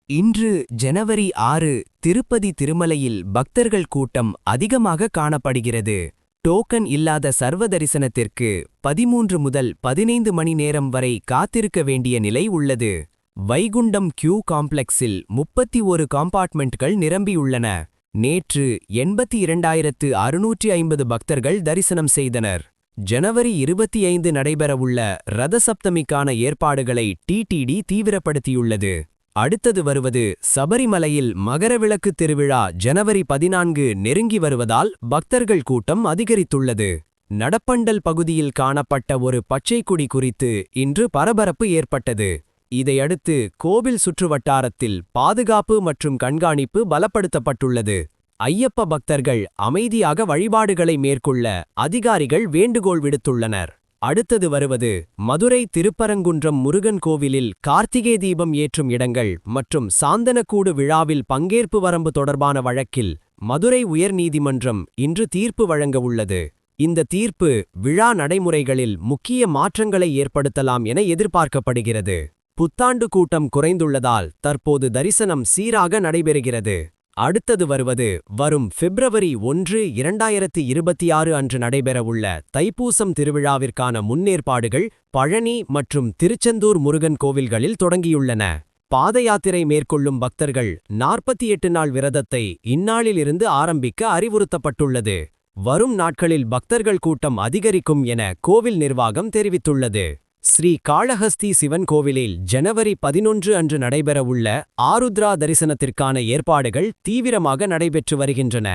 இன்று ஜனவரி 6 திருப்பதி திருமலையில் பக்தர்கள் கூட்டம் அதிகமாக காணப்படுகிறது. டோக்கன் இல்லாத சர்வ தரிசனத்திற்கு 13 முதல் 15 மணி நேரம் வரை காத்திருக்க வேண்டிய நிலை உள்ளது. வைகுண்டம் கியூ காம்ப்ளெக்ஸில் 31 காம்பார்ட்மெண்ட்கள் நிரம்பியுள்ளன. நேற்று 82,650 பக்தர்கள் தரிசனம் செய்தனர். ஜனவரி 25 நடைபெறவுள்ள ரத சப்தமிக்கான ஏற்பாடுகளை டிடிடி தீவிரப்படுத்தியுள்ளது. அடுத்தது வருவது சபரிமலையில் மகரவிளக்கு திருவிழா. ஜனவரி 14 நெருங்கி வருவதால் பக்தர்கள் கூட்டம் அதிகரித்துள்ளது. நடப்பண்டல் பகுதியில் காணப்பட்ட ஒரு பச்சைக்குடி குறித்து இன்று பரபரப்பு ஏற்பட்டது. இதையடுத்து கோவில் சுற்றுவட்டாரத்தில் பாதுகாப்பு மற்றும் கண்காணிப்பு பலப்படுத்தப்பட்டுள்ளது. ஐயப்ப பக்தர்கள் அமைதியாக வழிபாடுகளை மேற்கொள்ள அதிகாரிகள் வேண்டுகோள் விடுத்துள்ளனர். அடுத்தது வருவது மதுரை திருப்பரங்குன்றம் முருகன் கோவிலில் கார்த்திகை தீபம் ஏற்றும் இடங்கள் மற்றும் சாந்தனக்கூடு விழாவில் பங்கேற்பு வரம்பு தொடர்பான வழக்கில் மதுரை உயர்நீதிமன்றம் இன்று தீர்ப்பு வழங்க உள்ளது. இந்த தீர்ப்பு விழா நடைமுறைகளில் முக்கிய மாற்றங்களை ஏற்படுத்தலாம் என எதிர்பார்க்கப்படுகிறது. புத்தாண்டு கூட்டம் குறைந்துள்ளதால் தற்போது தரிசனம் சீராக நடைபெறுகிறது. அடுத்தது வருவது வரும் பிப்ரவரி 1, 2026 அன்று நடைபெறவுள்ள தைப்பூசம் திருவிழாவிற்கான முன்னேற்பாடுகள் பழனி மற்றும் திருச்செந்தூர் முருகன் கோவில்களில் தொடங்கியுள்ளன. பாதயாத்திரை மேற்கொள்ளும் பக்தர்கள் 48 நாள் விரதத்தை இந்நாளிலிருந்து ஆரம்பிக்க அறிவுறுத்தப்பட்டுள்ளது. வரும் நாட்களில் பக்தர்கள் கூட்டம் அதிகரிக்கும் என கோவில் நிர்வாகம் தெரிவித்துள்ளது. ஸ்ரீ காளஹஸ்தி சிவன் கோவிலில் ஜனவரி 11 அன்று நடைபெறவுள்ள ஆருத்ரா தரிசனத்திற்கான ஏற்பாடுகள் தீவிரமாக நடைபெற்று வருகின்றன.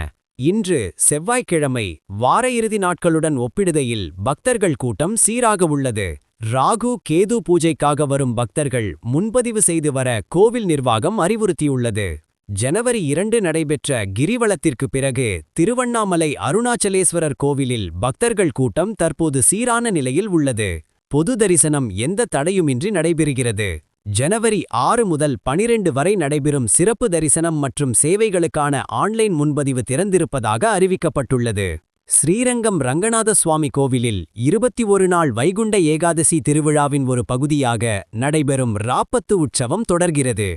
இன்று செவ்வாய்க்கிழமை வார இறுதி நாட்களுடன் ஒப்பிடுகையில் பக்தர்கள் கூட்டம் சீராக உள்ளது. ராகு கேது பூஜைக்காக வரும் பக்தர்கள் முன்பதிவு செய்து வர கோவில் நிர்வாகம் அறிவுறுத்தியுள்ளது. ஜனவரி 2 நடைபெற்ற கிரிவலத்திற்கு பிறகு திருவண்ணாமலை அருணாச்சலேஸ்வரர் கோவிலில் பக்தர்கள் கூட்டம் தற்போது சீரான நிலையில் உள்ளது. பொது தரிசனம் எந்த தடையுமின்றி நடைபெறுகிறது. ஜனவரி 6 முதல் 12 வரை நடைபெறும் சிறப்பு தரிசனம் மற்றும் சேவைகளுக்கான ஆன்லைன் முன்பதிவு திறந்திருப்பதாக அறிவிக்கப்பட்டுள்ளது. ஸ்ரீரங்கம் ரங்கநாத சுவாமி கோவிலில் 21 நாள் வைகுண்ட ஏகாதசி திருவிழாவின் ஒரு பகுதியாக நடைபெறும் ராப்பத்து உற்சவம் தொடர்கிறது.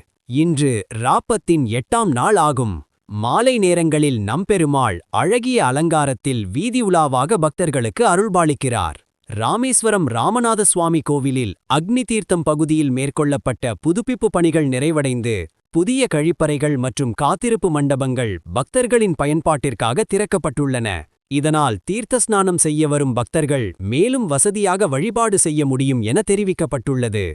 இன்று ராப்பத்தின் 8ஆம் நாள் ஆகும். மாலை நேரங்களில் நம்பெருமாள் அழகிய அலங்காரத்தில் வீதி உலாவாக பக்தர்களுக்கு அருள்பாலிக்கிறார். ராமேஸ்வரம் ராமநாத சுவாமி கோவிலில் அக்னி தீர்த்தம் பகுதியில் மேற்கொள்ளப்பட்ட புதுப்பிப்பு பணிகள் நிறைவடைந்து புதிய கழிப்பறைகள் மற்றும் காத்திருப்பு மண்டபங்கள் பக்தர்களின் பயன்பாட்டிற்காக திறக்கப்பட்டுள்ளன. இதனால் தீர்த்த ஸ்நானம் செய்ய வரும் பக்தர்கள் மேலும் வசதியாக வழிபாடு செய்ய முடியும் என தெரிவிக்கப்பட்டுள்ளது.